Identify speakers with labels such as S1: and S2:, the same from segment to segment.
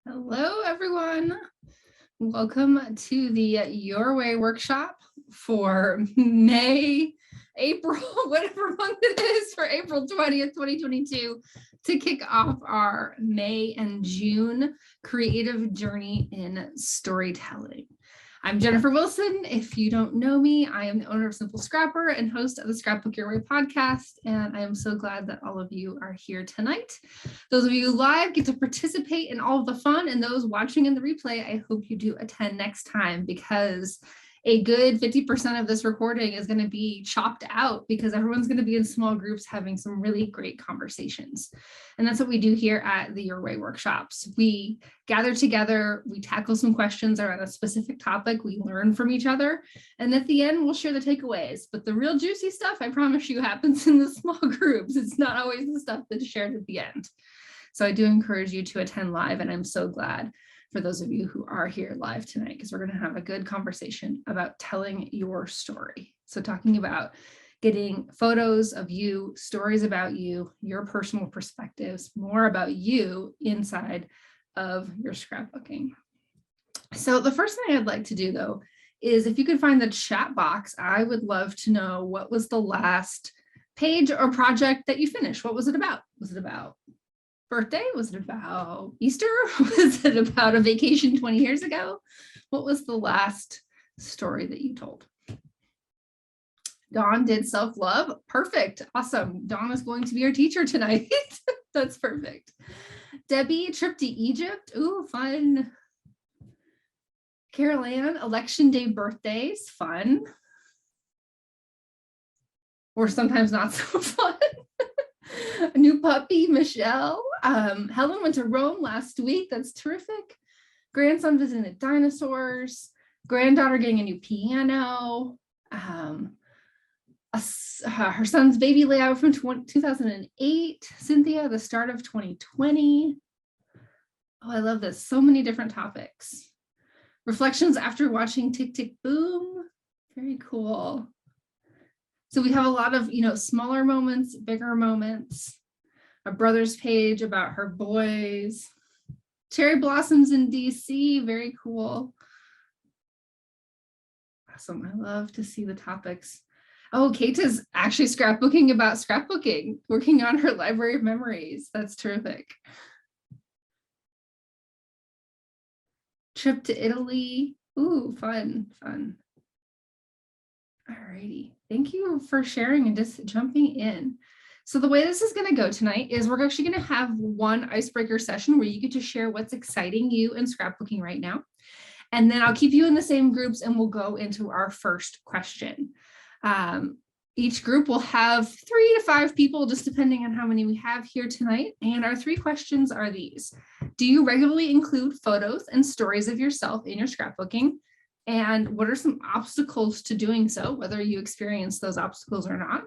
S1: Hello, everyone. Welcome to the Your Way workshop for April, whatever month it is, for April 20th, 2022, to kick off our May and June creative journey in storytelling. I'm Jennifer Wilson. If you don't know me, I am the owner of Simple Scrapper and host of the Scrapbook Your Way podcast, and I am so glad that all of you are here tonight. Those of you live get to participate in all of the fun, and those watching in the replay, I hope you do attend next time, because a good 50% of this recording is going to be chopped out because everyone's going to be in small groups having some really great conversations. And that's what we do here at the Your Way workshops. We gather together, we tackle some questions around a specific topic, we learn from each other, and at the end, we'll share the takeaways. But the real juicy stuff, I promise you, happens in the small groups. It's not always the stuff that's shared at the end. So I do encourage you to attend live, and I'm so glad for those of you who are here live tonight, because we're going to have a good conversation about telling your story. So talking about getting photos of you, stories about you, your personal perspectives, more about you inside of your scrapbooking. So the first thing I'd like to do, though, is if you could find the chat box, I would love to know what was the last page or project that you finished. What was it about? Was it about birthday? Was it about Easter? Was it about a vacation 20 years ago? What was the last story that you told? Dawn did self-love. Perfect. Awesome. Dawn is going to be our teacher tonight. That's perfect. Debbie, trip to Egypt. Ooh, fun. Carol Ann, election day birthdays. Fun. Or sometimes not so fun. A new puppy, Michelle. Helen went to Rome last week. That's terrific. Grandson visited dinosaurs. Granddaughter getting a new piano. Her son's baby layout from 2008. Cynthia, the start of 2020. Oh, I love this. So many different topics. Reflections after watching Tick, Tick, Boom. Very cool. So we have a lot of, smaller moments, bigger moments. A brother's page about her boys. Cherry blossoms in DC, very cool. Awesome, I love to see the topics. Oh, Keita's actually scrapbooking about scrapbooking, working on her library of memories. That's terrific. Trip to Italy. Ooh, fun, fun. Alrighty, thank you for sharing and just jumping in. So the way this is going to go tonight is we're actually going to have one icebreaker session where you get to share what's exciting you in scrapbooking right now. And then I'll keep you in the same groups and we'll go into our first question. Each group will have 3 to 5 people, just depending on how many we have here tonight. And our 3 questions are these. Do you regularly include photos and stories of yourself in your scrapbooking? And what are some obstacles to doing so, whether you experience those obstacles or not?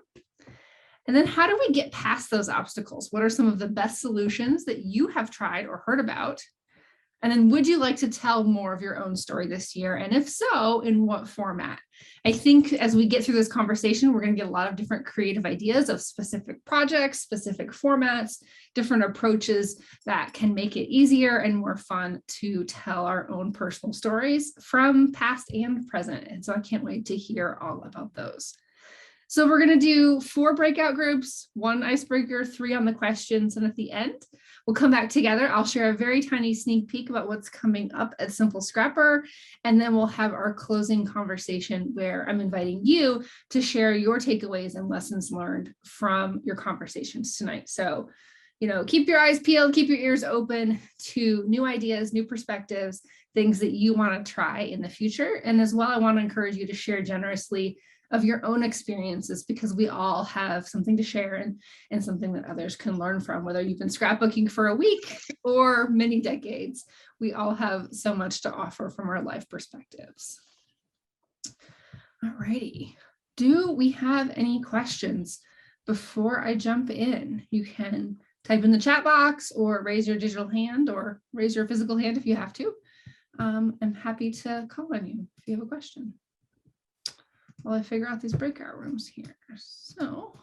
S1: And then how do we get past those obstacles? What are some of the best solutions that you have tried or heard about? And then would you like to tell more of your own story this year? And if so, in what format? I think as we get through this conversation, we're going to get a lot of different creative ideas of specific projects, specific formats, different approaches that can make it easier and more fun to tell our own personal stories from past and present. And so I can't wait to hear all about those. So we're going to do 4 breakout groups, 1 icebreaker, 3 on the questions. And at the end, we'll come back together. I'll share a very tiny sneak peek about what's coming up at Simple Scrapper. And then we'll have our closing conversation where I'm inviting you to share your takeaways and lessons learned from your conversations tonight. So, keep your eyes peeled, keep your ears open to new ideas, new perspectives, things that you want to try in the future. And as well, I want to encourage you to share generously of your own experiences, because we all have something to share and something that others can learn from, whether you've been scrapbooking for a week or many decades. We all have so much to offer from our life perspectives. All righty. Do we have any questions before I jump in? You can type in the chat box or raise your digital hand or raise your physical hand if you have to. I'm happy to call on you if you have a question while I figure out these breakout rooms here. So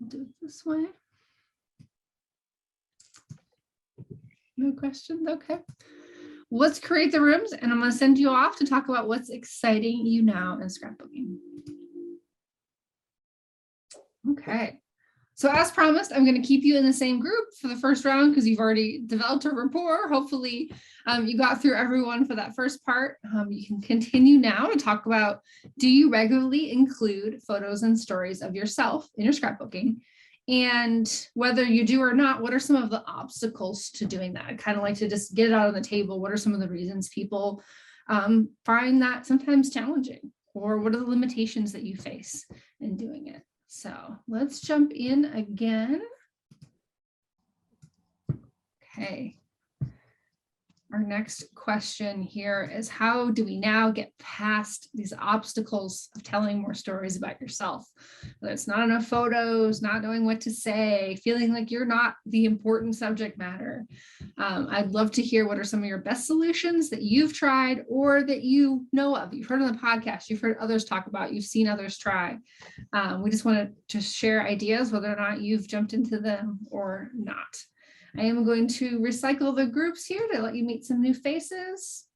S1: I'll do it this way. No questions? Okay. Let's create the rooms, and I'm going to send you off to talk about what's exciting you now in scrapbooking. Okay. So as promised, I'm going to keep you in the same group for the first round because you've already developed a rapport. Hopefully you got through everyone for that first part. You can continue now to talk about, do you regularly include photos and stories of yourself in your scrapbooking? And whether you do or not, what are some of the obstacles to doing that? I kind of like to just get it out on the table. What are some of the reasons people find that sometimes challenging? Or what are the limitations that you face in doing it? So let's jump in again. Okay. Our next question here is, how do we now get past these obstacles of telling more stories about yourself? Whether it's not enough photos, not knowing what to say, feeling like you're not the important subject matter. I'd love to hear what are some of your best solutions that you've tried or that you know of. You've heard on the podcast, you've heard others talk about, you've seen others try. We just want to just share ideas, whether or not you've jumped into them or not. I am going to recycle the groups here to let you meet some new faces.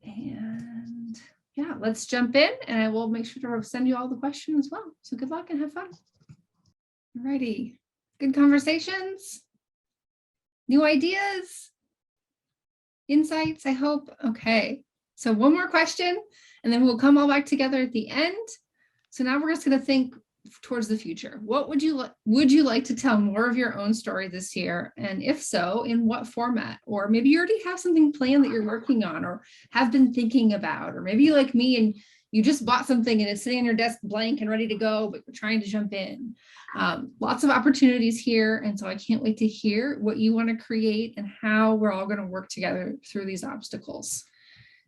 S1: And yeah, let's jump in, and I will make sure to send you all the questions as well. So good luck and have fun. Alrighty, good conversations, new ideas, insights, I hope. Okay, so one more question, and then we'll come all back together at the end. So now we're just going to think towards the future. What would you like to tell more of your own story this year? And if so, in what format? Or maybe you already have something planned that you're working on or have been thinking about, or maybe you're like me and you just bought something and it's sitting on your desk blank and ready to go, but you're trying to jump in. Lots of opportunities here. And so I can't wait to hear what you want to create and how we're all going to work together through these obstacles.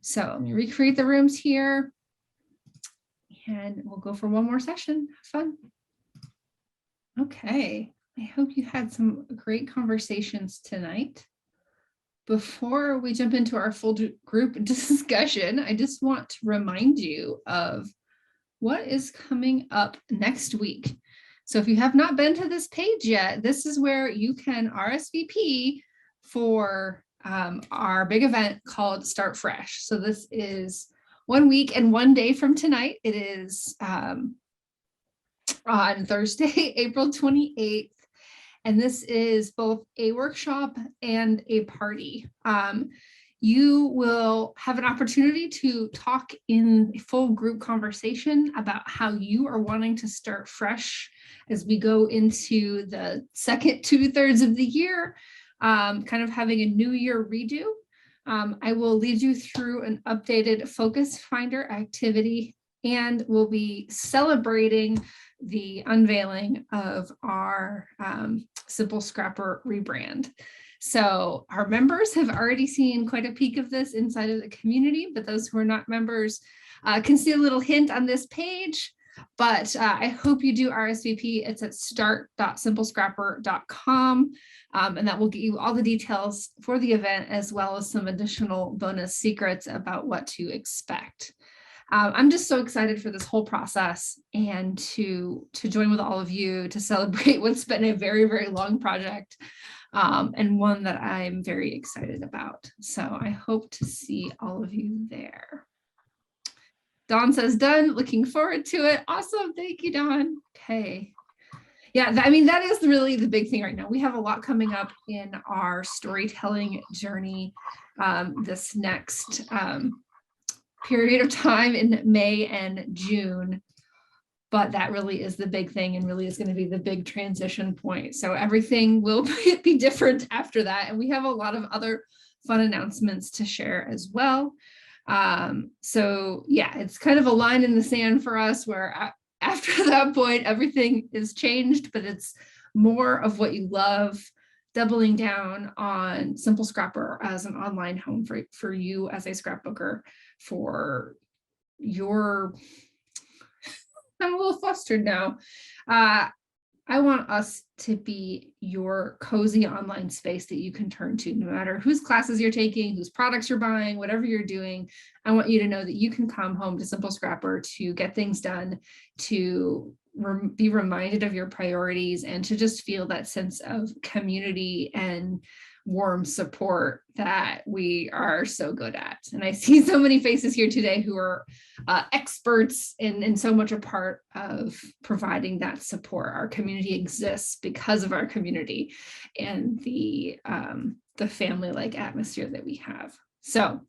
S1: So let me recreate the rooms here. And we'll go for one more session. Have fun. Okay, I hope you had some great conversations tonight. Before we jump into our full group discussion, I just want to remind you of what is coming up next week. So if you have not been to this page yet, this is where you can RSVP for our big event called Start Fresh. So this is 1 week and 1 day from tonight. It is on Thursday, April 28th. And this is both a workshop and a party. You will have an opportunity to talk in a full group conversation about how you are wanting to start fresh as we go into the second 2/3 of the year, kind of having a new year redo. I will lead you through an updated focus finder activity, and we'll be celebrating the unveiling of our Simple Scrapper rebrand. So our members have already seen quite a peek of this inside of the community, but those who are not members can see a little hint on this page. But I hope you do RSVP. It's at start.simplescrapper.com. And that will get you all the details for the event, as well as some additional bonus secrets about what to expect. I'm just so excited for this whole process and to join with all of you to celebrate what's been a very, very long project, and one that I'm very excited about. So I hope to see all of you there. Dawn says done, looking forward to it. Awesome, thank you, Dawn. Okay. Yeah, I mean, that is really the big thing right now. We have a lot coming up in our storytelling journey this next period of time in May and June. But that really is the big thing and really is going to be the big transition point. So everything will be different after that. And we have a lot of other fun announcements to share as well. So yeah, it's kind of a line in the sand for us where after that point, everything is changed, but it's more of what you love, doubling down on Simple Scrapper as an online home for you as a scrapbooker, for your, I'm a little flustered now. I want us to be your cozy online space that you can turn to, no matter whose classes you're taking, whose products you're buying, whatever you're doing. I want you to know that you can come home to Simple Scrapper to get things done, to be reminded of your priorities, and to just feel that sense of community and warm support that we are so good at. And I see so many faces here today who are experts and so much a part of providing that support. Our community exists because of our community and the family-like atmosphere that we have. So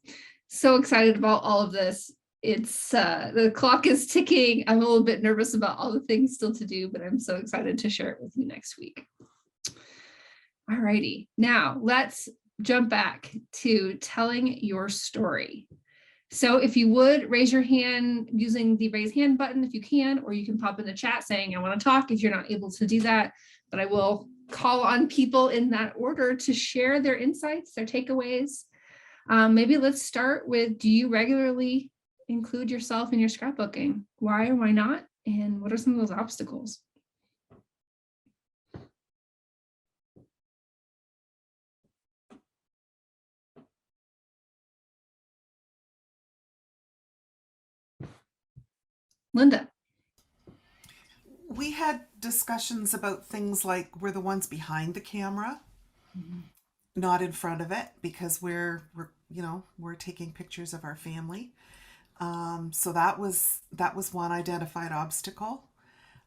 S1: excited about all of this. It's the clock is ticking. I'm a little bit nervous about all the things still to do, but I'm so excited to share it with you next week. All righty, now let's jump back to telling your story. So if you would raise your hand using the raise hand button if you can, or you can pop in the chat saying I want to talk if you're not able to do that, but I will call on people in that order to share their insights, their takeaways. Maybe let's start with, do you regularly include yourself in your scrapbooking? Why or why not? And what are some of those obstacles? Linda.
S2: We had discussions about things like we're the ones behind the camera, not in front of it, because we're taking pictures of our family. So that was one identified obstacle.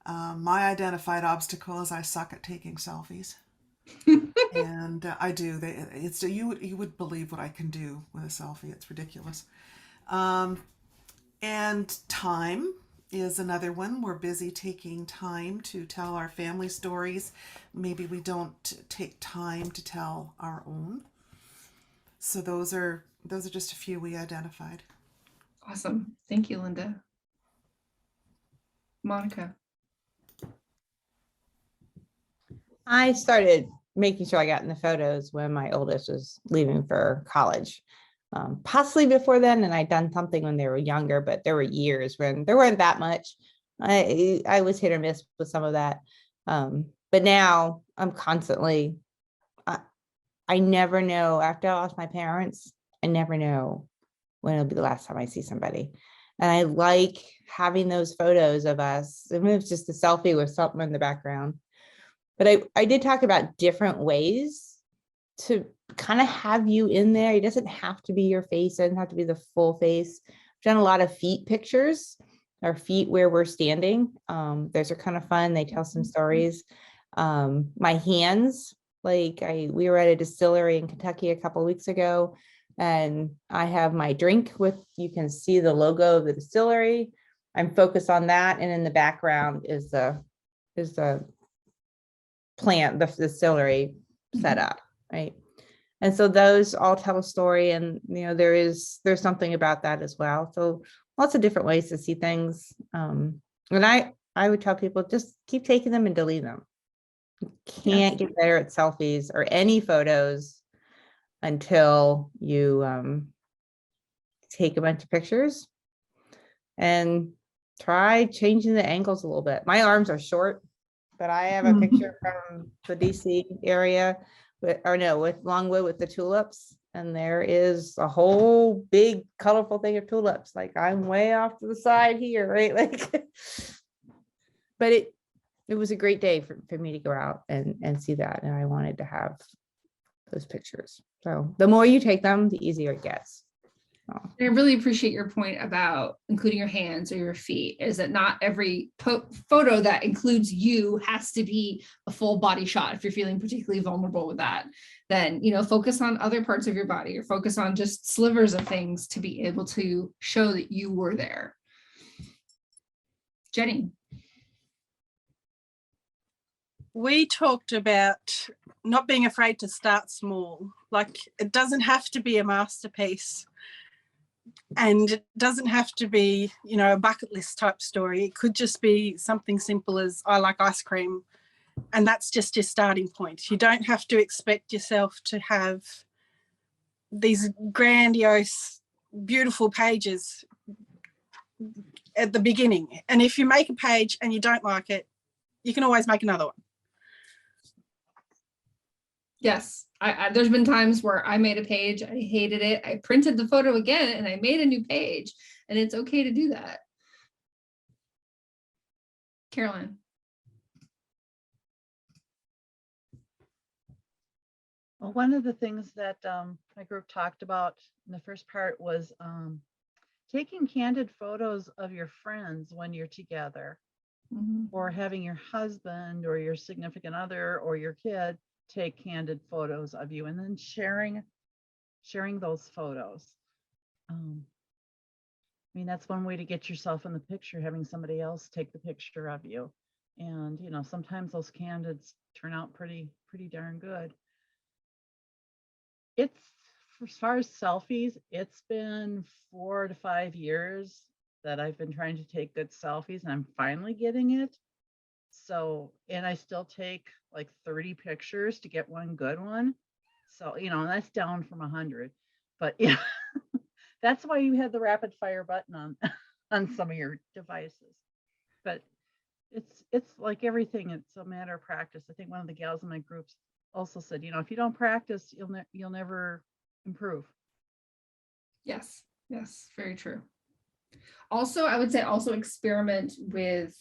S2: My identified obstacle is I suck at taking selfies, and I do. You would believe what I can do with a selfie. It's ridiculous. And time is another one. We're busy taking time to tell our family stories. Maybe we don't take time to tell our own. So those are just a few we identified.
S1: Awesome. Thank you, Linda. Monica.
S3: I started making sure I got in the photos when my oldest was leaving for college. Possibly before then, and I'd done something when they were younger, but there were years when there weren't that much. I was hit or miss with some of that. But now I'm constantly, I never know, after I lost my parents, I never know when it'll be the last time I see somebody. And I like having those photos of us, even if it's just a selfie with something in the background. But I did talk about different ways to kind of have you in there. It doesn't have to be your face. It doesn't have to be the full face. I've done a lot of feet pictures, our feet where we're standing. Those are kind of fun. They tell some stories. My hands, we were at a distillery in Kentucky a couple of weeks ago, and I have my drink with, you can see the logo of the distillery. I'm focused on that. And in the background is the plant, the distillery set up, right? And so those all tell a story, and there's something about that as well. So lots of different ways to see things. And I would tell people, just keep taking them and delete them. You can't get better at selfies or any photos until you take a bunch of pictures and try changing the angles a little bit. My arms are short, but I have a picture from the DC area with Longwood with the tulips. And there is a whole big colorful thing of tulips. Like, I'm way off to the side here, right? But it was a great day for me to go out and see that. And I wanted to have those pictures. So the more you take them, the easier it gets.
S1: I really appreciate your point about including your hands or your feet, is that not every photo that includes you has to be a full body shot. If you're feeling particularly vulnerable with that, then, focus on other parts of your body, or focus on just slivers of things to be able to show that you were there. Jenny.
S4: We talked about not being afraid to start small. Like, it doesn't have to be a masterpiece. And it doesn't have to be, a bucket list type story. It could just be something simple as, I like ice cream. And that's just your starting point. You don't have to expect yourself to have these grandiose, beautiful pages at the beginning. And if you make a page and you don't like it, you can always make another one.
S1: Yes, there's been times where I made a page, I hated it, I printed the photo again, and I made a new page, and it's okay to do that. Caroline.
S5: Well, one of the things that my group talked about in the first part was taking candid photos of your friends when you're together, or having your husband or your significant other or your kid take candid photos of you, and then sharing those photos. I mean, that's one way to get yourself in the picture, having somebody else take the picture of you. And, you know, sometimes those candids turn out pretty darn good. It's, as far as selfies, it's been 4 to 5 years that I've been trying to take good selfies, and I'm finally getting it. So, and I still take like 30 pictures to get one good one. So, you know, that's down from 100. But yeah, that's why you had the rapid fire button on on some of your devices. But it's like everything, it's a matter of practice. I think one of the gals in my groups also said, you know, if you don't practice, you'll never improve.
S1: Yes, yes, very true. Also, I would say also experiment with,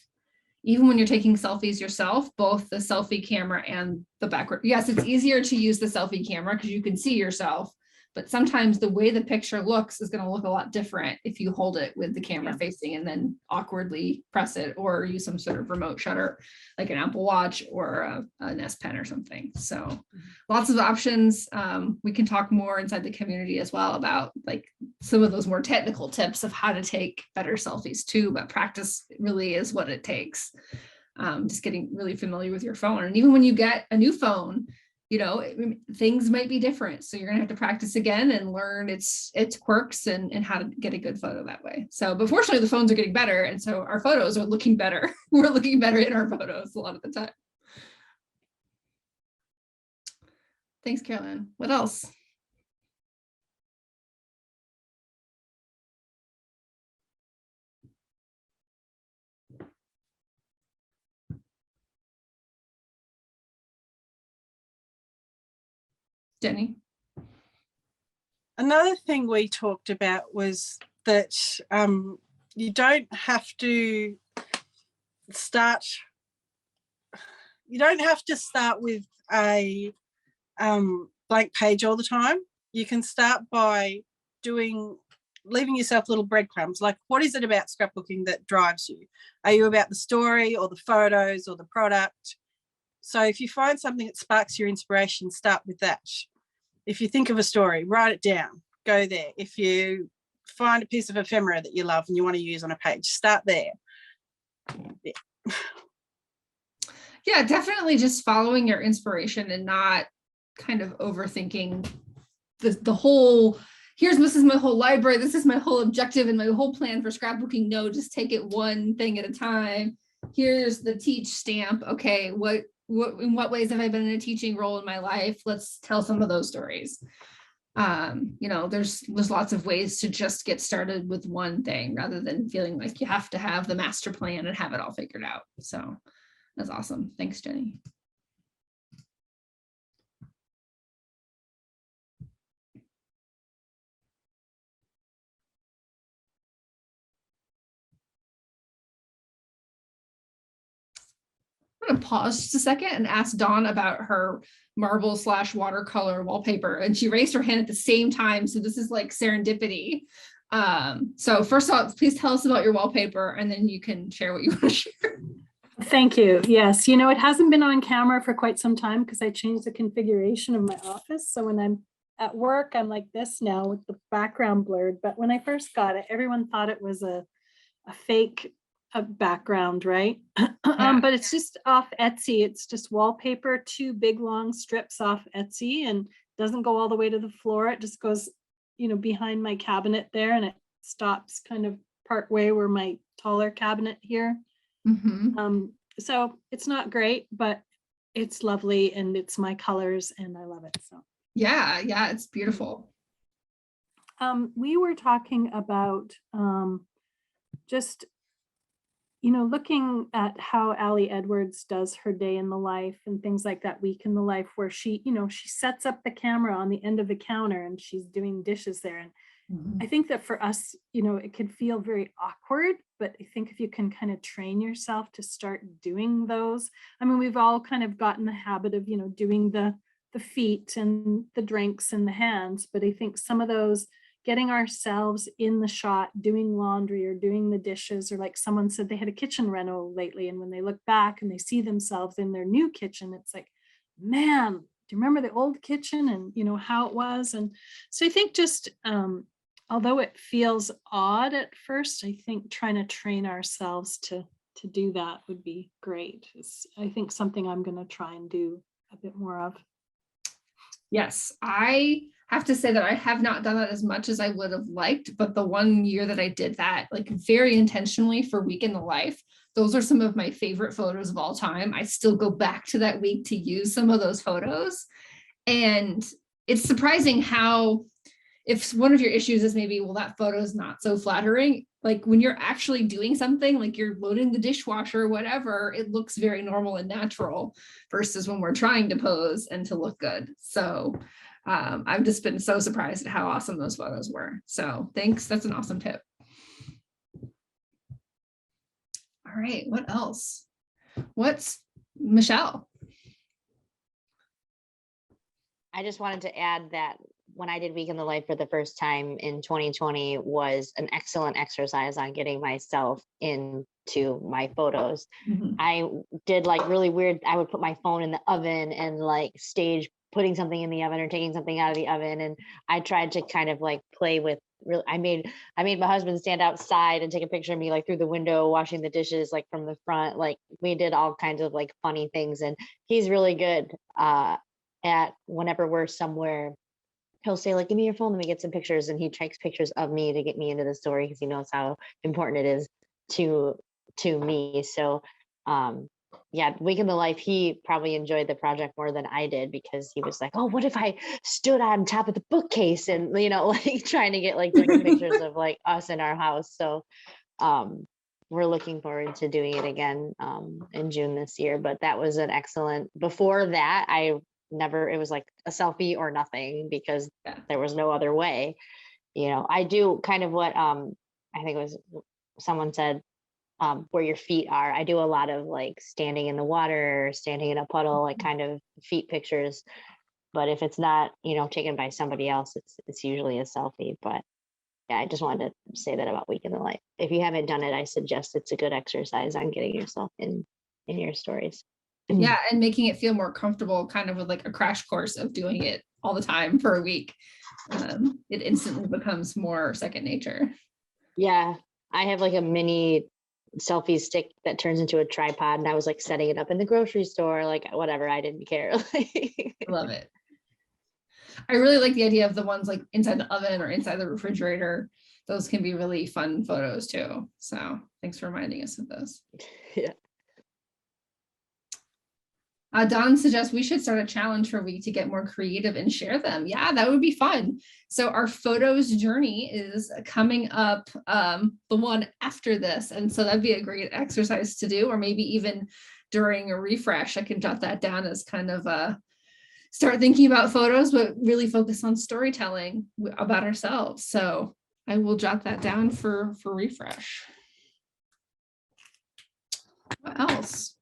S1: even when you're taking selfies yourself, both the selfie camera and the backward. Yes, it's easier to use the selfie camera because you can see yourself, but sometimes the way the picture looks is going to look a lot different if you hold it with the camera facing and then awkwardly press it, or use some sort of remote shutter like an Apple Watch or an S Pen or something. So lots of options. We can talk more inside the community as well about like some of those more technical tips of how to take better selfies too, but practice really is what it takes. Just getting really familiar with your phone. And even when you get a new phone, you know, things might be different. So you're gonna have to practice again and learn its quirks and how to get a good photo that way. So, but fortunately the phones are getting better. And so our photos are looking better. We're looking better in our photos a lot of the time. Thanks, Caroline. What else? Jenny?
S4: Another thing we talked about was that you don't have to start with a blank page all the time. You can start by leaving yourself little breadcrumbs. Like, what is it about scrapbooking that drives you? Are you about the story or the photos or the product? So if you find something that sparks your inspiration, start with that. If you think of a story, write it down, go there. If you find a piece of ephemera that you love and you want to use on a page, start there.
S1: Yeah, definitely just following your inspiration and not kind of overthinking the whole, this is my whole library, this is my whole objective and my whole plan for scrapbooking. No, just take it one thing at a time. Here's the teach stamp. Okay, in what ways have I been in a teaching role in my life? Let's tell some of those stories. You know, there's lots of ways to just get started with one thing rather than feeling like you have to have the master plan and have it all figured out. So that's awesome. Thanks, Jenny. I'm going to pause just a second and ask Dawn about her marble/watercolor wallpaper. And she raised her hand at the same time. So this is like serendipity. So first of all, please tell us about your wallpaper and then you can share what you want to share.
S6: Thank you. Yes, you know, it hasn't been on camera for quite some time because I changed the configuration of my office. So when I'm at work, I'm like this now with the background blurred. But when I first got it, everyone thought it was a fake background, right? But it's just off Etsy. It's just wallpaper, 2 big long strips off Etsy, and doesn't go all the way to the floor. It just goes, you know, behind my cabinet there, and it stops kind of part way where my taller cabinet here. So it's not great, but it's lovely and it's my colors and I love it. So
S1: yeah, it's beautiful.
S6: We were talking about just, you know, looking at how Allie Edwards does her day in the life and things like that, week in the life, where she, you know, she sets up the camera on the end of the counter and she's doing dishes there. And I think that for us, you know, it could feel very awkward, but I think if you can kind of train yourself to start doing those, I mean, we've all kind of gotten the habit of, you know, doing the the feet and the drinks and the hands, but I think some of those, getting ourselves in the shot, doing laundry or doing the dishes, or like someone said they had a kitchen reno lately, and when they look back and they see themselves in their new kitchen, it's like, man, do you remember the old kitchen and how it was? And so I think just although it feels odd at first, I think trying to train ourselves to do that would be great. It's, I think, something I'm going to try and do a bit more of.
S1: Yes, I have to say that I have not done that as much as I would have liked, but the one year that I did that, like very intentionally for Week in the Life, those are some of my favorite photos of all time. I still go back to that week to use some of those photos. And it's surprising how, if one of your issues is maybe, well, that photo is not so flattering, like when you're actually doing something, like you're loading the dishwasher or whatever, it looks very normal and natural versus when we're trying to pose and to look good. So I've just been so surprised at how awesome those photos were. So thanks. That's an awesome tip. All right. What else? What's Michelle?
S7: I just wanted to add that when I did Week in the Life for the first time in 2020 was an excellent exercise on getting myself into my photos.
S1: Mhm.
S7: I did like really weird, I would put my phone in the oven and like stage putting something in the oven or taking something out of the oven. And I tried to kind of like play with I made my husband stand outside and take a picture of me like through the window washing the dishes like from the front. Like we did all kinds of like funny things, and he's really good at whenever we're somewhere, he'll say like, give me your phone, let me get some pictures, and he takes pictures of me to get me into the story because he knows how important it is to me. So yeah, Week in the Life, he probably enjoyed the project more than I did because he was like, oh, what if I stood on top of the bookcase and like trying to get like different pictures of like us in our house. So we're looking forward to doing it again in June this year. But that was an excellent, before that it was like a selfie or nothing because there was no other way. I do kind of what I think it was someone said, where your feet are. I do a lot of like standing in the water, standing in a puddle, like kind of feet pictures. But if it's not, taken by somebody else, it's usually a selfie. But yeah, I just wanted to say that about Week in the Life. If you haven't done it, I suggest it's a good exercise on getting yourself in your stories.
S1: Yeah, and making it feel more comfortable, kind of with like a crash course of doing it all the time for a week. It instantly becomes more second nature.
S7: Yeah, I have like a mini selfie stick that turns into a tripod, and I was like setting it up in the grocery store, like whatever, I didn't care.
S1: I love it. I really like the idea of the ones like inside the oven or inside the refrigerator. Those can be really fun photos too. So thanks for reminding us of those.
S7: Yeah.
S1: Don suggests we should start a challenge for a week to get more creative and share them. Yeah, that would be fun. So our photos journey is coming up the one after this. And so that'd be a great exercise to do, or maybe even during a refresh, I can jot that down as kind of a start thinking about photos, but really focus on storytelling about ourselves. So I will jot that down for refresh. What else?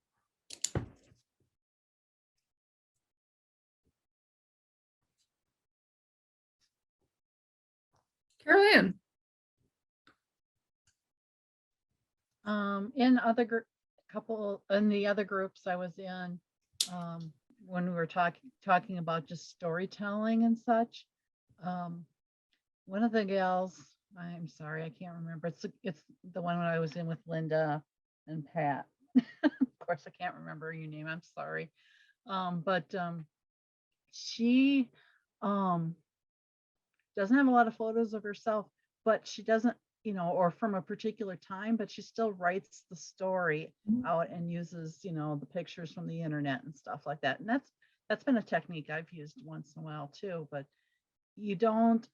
S1: Carol Ann.
S5: In the other groups I was in, when we were talking about just storytelling and such, one of the gals, I'm sorry, I can't remember. It's the one when I was in with Linda and Pat. Of course, I can't remember your name. I'm sorry. But she doesn't have a lot of photos of herself, but she doesn't, or from a particular time, but she still writes the story out and uses, the pictures from the internet and stuff like that. And that's been a technique I've used once in a while too, but you don't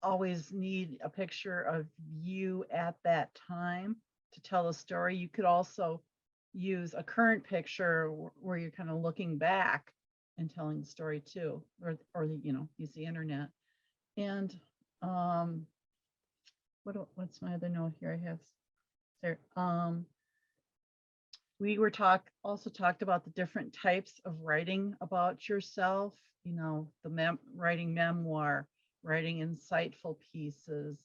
S5: always need a picture of you at that time to tell a story. You could also use a current picture where you're kind of looking back and telling the story too, or use the internet. And what's my other note here? I have there. We also talked about the different types of writing about yourself, you know, writing memoir, writing insightful pieces,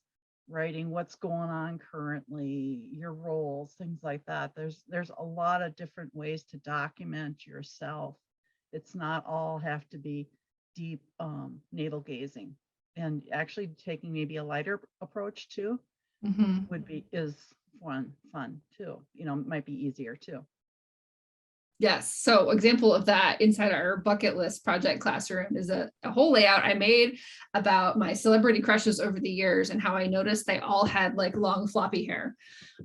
S5: writing what's going on currently, your roles, things like that. There's a lot of different ways to document yourself. It's not all have to be deep navel gazing, and actually taking maybe a lighter approach too is fun too. You know, might be easier too.
S1: Yes. So example of that inside our bucket list project classroom is a whole layout I made about my celebrity crushes over the years and how I noticed they all had like long floppy hair.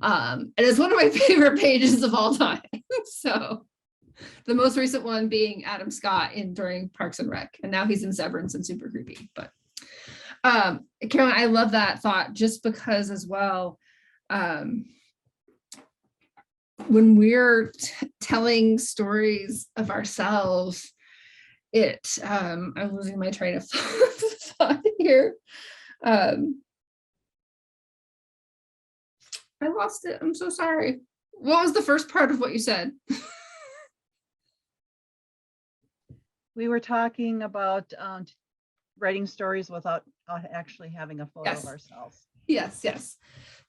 S1: And it's one of my favorite pages of all time. So the most recent one being Adam Scott during Parks and Rec. And now he's in Severance and super creepy. But Carolyn, I love that thought just because as well, when we're telling stories of ourselves, I'm losing my train of thought here. I lost it. I'm so sorry. What was the first part of what you said?
S5: We were talking about writing stories without actually having a photo
S1: Yes.
S5: of ourselves.
S1: Yes.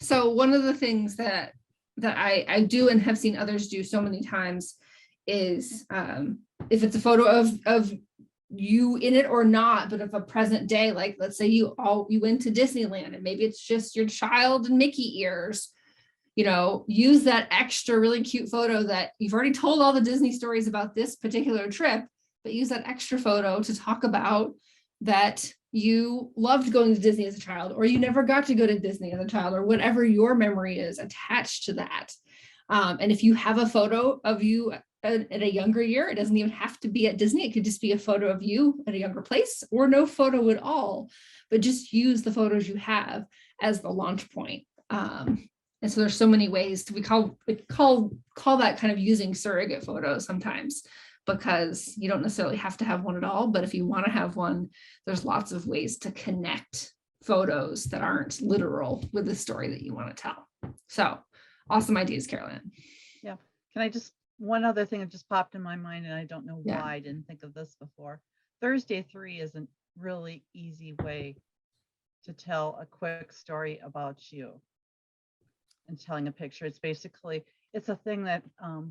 S1: So one of the things that I do and have seen others do so many times is if it's a photo of you in it or not, but of a present day, like let's say you went to Disneyland and maybe it's just your child and Mickey ears, you know, use that extra really cute photo that you've already told all the Disney stories about this particular trip, but use that extra photo to talk about that you loved going to Disney as a child, or you never got to go to Disney as a child, or whatever your memory is attached to that. And if you have a photo of you at a younger year, it doesn't even have to be at Disney. It could just be a photo of you at a younger place or no photo at all, but just use the photos you have as the launch point. And so there's so many ways we call that kind of using surrogate photos sometimes, because you don't necessarily have to have one at all. But if you want to have one, there's lots of ways to connect photos that aren't literal with the story that you want to tell. So awesome ideas, Carolyn.
S5: Yeah. Can I just, one other thing that just popped in my mind, and I don't know why
S1: Yeah.
S5: I didn't think of this before. Thursday 3 is a really easy way to tell a quick story about you and telling a picture. It's basically, it's a thing that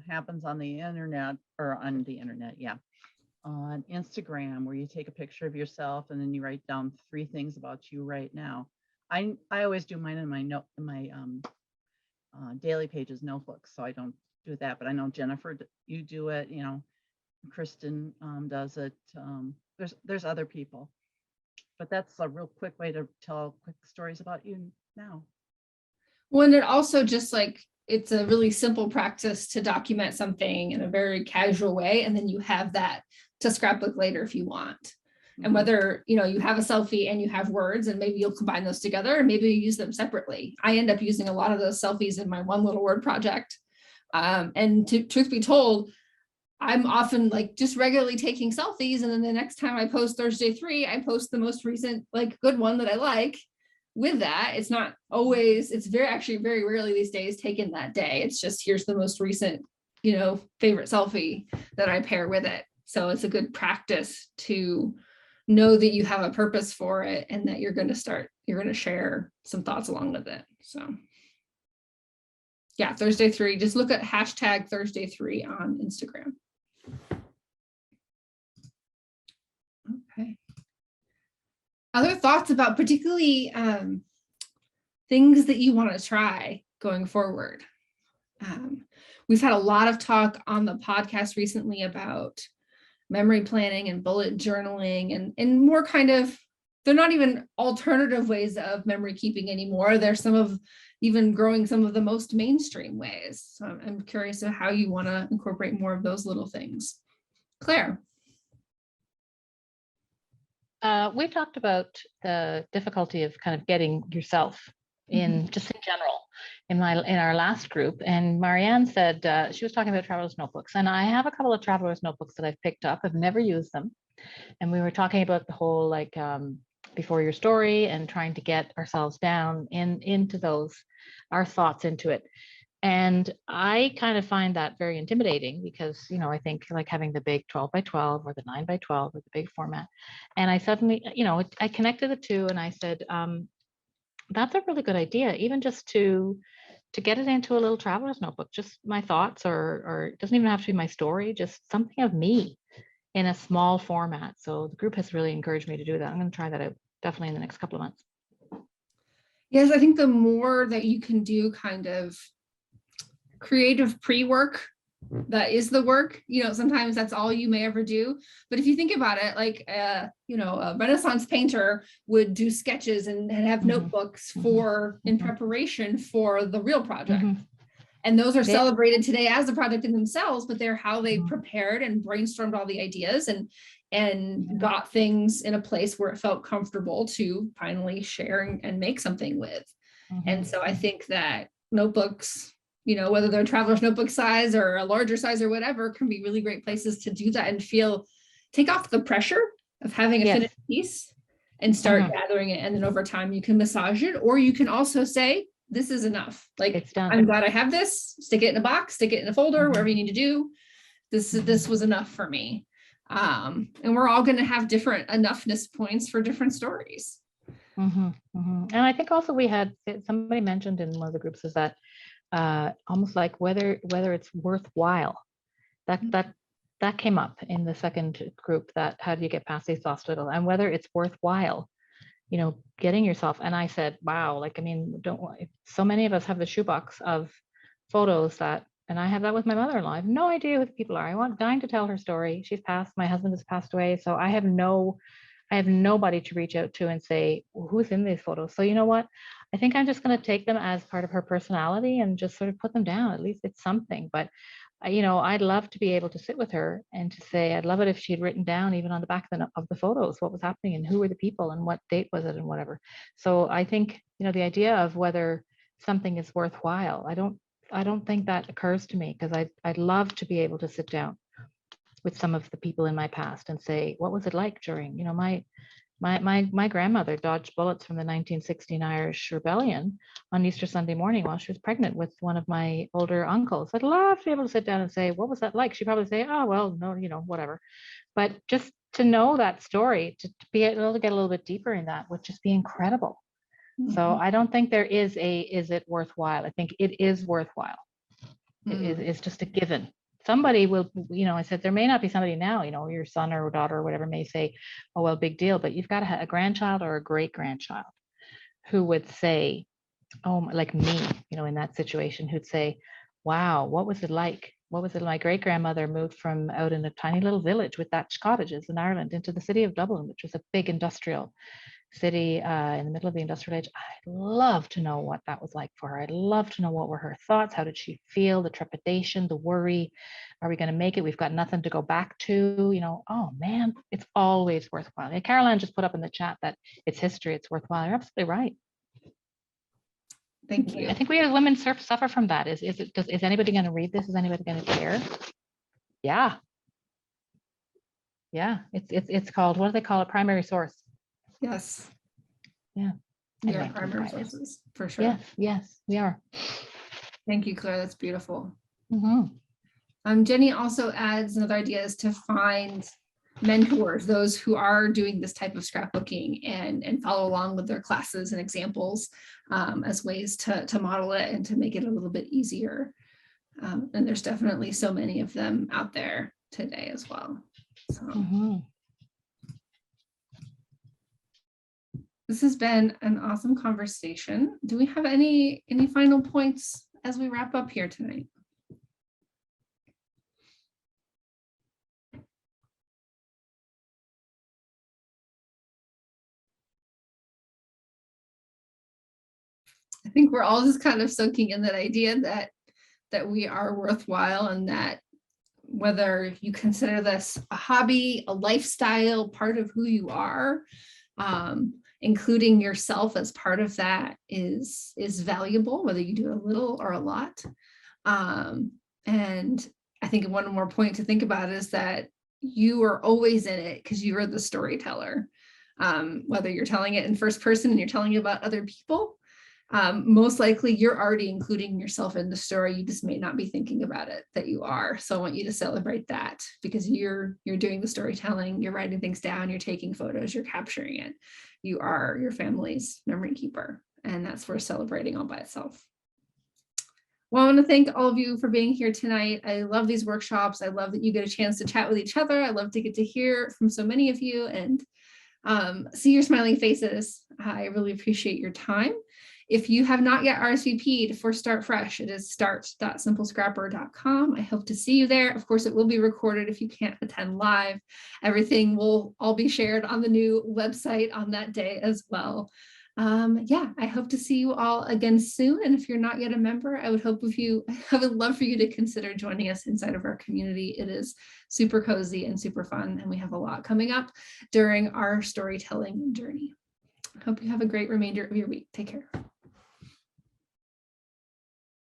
S5: happens on the internet, on Instagram, where you take a picture of yourself and then you write down 3 things about you right now. I always do mine in my daily pages notebooks, so I don't do that, but I know Jennifer, you do it, you know, Kristen does it. There's other people, but that's a real quick way to tell quick stories about you now.
S1: Well, it also just like, it's a really simple practice to document something in a very casual way. And then you have that to scrapbook later if you want. And whether, you know, you have a selfie and you have words and maybe you'll combine those together, and maybe you use them separately. I end up using a lot of those selfies in my one little word project. And truth be told, I'm often like just regularly taking selfies. And then the next time I post Thursday 3, I post the most recent, like good one that I like. With that, it's not always, it's very rarely these days taken that day. It's just, here's the most recent, you know, favorite selfie that I pair with it. So it's a good practice to know that you have a purpose for it and that you're going to share some thoughts along with it. So yeah, Thursday 3, just look at hashtag Thursday 3 on Instagram. Okay. Other thoughts about particularly things that you want to try going forward? We've had a lot of talk on the podcast recently about memory planning and bullet journaling and more kind of, they're not even alternative ways of memory keeping anymore. There's some of even growing some of the most mainstream ways. So I'm curious of how you want to incorporate more of those little things. Claire.
S8: We've talked about the difficulty of kind of getting yourself in just in general in our last group. And Marianne said she was talking about traveler's notebooks, and I have a couple of traveler's notebooks that I've picked up. I've never used them. And we were talking about the whole like before your story and trying to get ourselves down into those, our thoughts into it. And I kind of find that very intimidating because, you know, I think like having the big 12 by 12 or the 9 by 12 or the big format. And I suddenly, you know, I connected the two and I said, that's a really good idea, even just to get it into a little traveler's notebook, just my thoughts, or it doesn't even have to be my story, just something of me in a small format. So the group has really encouraged me to do that. I'm going to try that out definitely in the next couple of months.
S1: Yes, I think the more that you can do kind of creative pre-work, that is the work. You know, sometimes that's all you may ever do. But if you think about it, like, you know, a Renaissance painter would do sketches and have notebooks for in preparation for the real project. And those are celebrated today as a project in themselves, but they're how they prepared and brainstormed all the ideas and got things in a place where it felt comfortable to finally share and make something with. And so I think that notebooks, you know, whether they're traveler's notebook size or a larger size or whatever, can be really great places to do that and take off the pressure of having a finished piece and start gathering it. And then over time you can massage it, or you can also say, this is enough. Like, it's done. I'm glad I have this. Stick it in a box, stick it in a folder, whatever you need to do. This was enough for me. And we're all going to have different enoughness points for different stories.
S8: And I think also we had, somebody mentioned in one of the groups, is that almost like whether it's worthwhile. That came up in the second group, that how do you get past the hospital, and whether it's worthwhile, you know, getting yourself. And I said, wow, like, I mean, so many of us have the shoebox of photos that, and I have that with my mother-in-law. I have no idea who the people are. I want dying to tell her story. She's passed, my husband has passed away. So I have nobody to reach out to and say, well, who's in these photos? So you know what? I think I'm just going to take them as part of her personality and just sort of put them down. At least it's something. But you know, I'd love to be able to sit with her and to say, I'd love it if she had written down even on the back of the photos what was happening and who were the people and what date was it and whatever. So I think, you know, the idea of whether something is worthwhile, I don't think that occurs to me, because I'd love to be able to sit down with some of the people in my past and say, what was it like during, you know, my grandmother dodged bullets from the 1916 Irish Rebellion on Easter Sunday morning while she was pregnant with one of my older uncles. I'd love to be able to sit down and say, what was that like? She'd probably say, oh, well, no, you know, whatever. But just to know that story, to be able to get a little bit deeper in that would just be incredible. So I don't think there is is it worthwhile? I think it is worthwhile. It's just a given. Somebody will, you know, I said, there may not be somebody now, you know, your son or daughter or whatever may say, oh, well, big deal. But you've got to have a grandchild or a great grandchild who would say, oh, like me, you know, in that situation, who'd say, wow, what was it like? What was it? My great grandmother moved from out in a tiny little village with thatched cottages in Ireland into the city of Dublin, which was a big industrial city in the middle of the industrial age. I'd love to know what that was like for her. I'd love to know what were her thoughts. How did she feel? The trepidation, the worry. Are we going to make it? We've got nothing to go back to, you know. Oh man, it's always worthwhile. And Caroline just put up in the chat that it's history, it's worthwhile. You're absolutely right.
S1: Thank you.
S8: I think we as women suffer from that. Is anybody going to read this? Is anybody going to care? Yeah. It's called, what do they call it? Primary source.
S1: Yes.
S8: Yeah.
S1: We
S8: Anyway,
S1: are primary sources for sure.
S8: Yes, we are.
S1: Thank you, Claire. That's beautiful.
S8: Mm-hmm.
S1: Jenny also adds another idea is to find mentors, those who are doing this type of scrapbooking and follow along with their classes and examples as ways to model it and to make it a little bit easier. And there's definitely so many of them out there today as well. So. This has been an awesome conversation. Do we have any final points as we wrap up here tonight? I think we're all just kind of soaking in that idea that we are worthwhile, and that whether you consider this a hobby, a lifestyle, part of who you are, including yourself as part of that is valuable, whether you do a little or a lot. And I think one more point to think about is that you are always in it because you are the storyteller. Whether you're telling it in first person and you're telling you about other people, most likely you're already including yourself in the story. You just may not be thinking about it that you are. So I want you to celebrate that, because you're doing the storytelling, you're writing things down, you're taking photos, you're capturing it. You are your family's memory keeper, and that's worth celebrating all by itself. Well, I want to thank all of you for being here tonight. I love these workshops. I love that you get a chance to chat with each other. I love to get to hear from so many of you and see your smiling faces. I really appreciate your time. If you have not yet RSVP'd for Start Fresh, it is start.simplescrapper.com. I hope to see you there. Of course, it will be recorded if you can't attend live. Everything will all be shared on the new website on that day as well. Yeah, I hope to see you all again soon. And if you're not yet a member, I would love for you to consider joining us inside of our community. It is super cozy and super fun, and we have a lot coming up during our storytelling journey. I hope you have a great remainder of your week. Take care.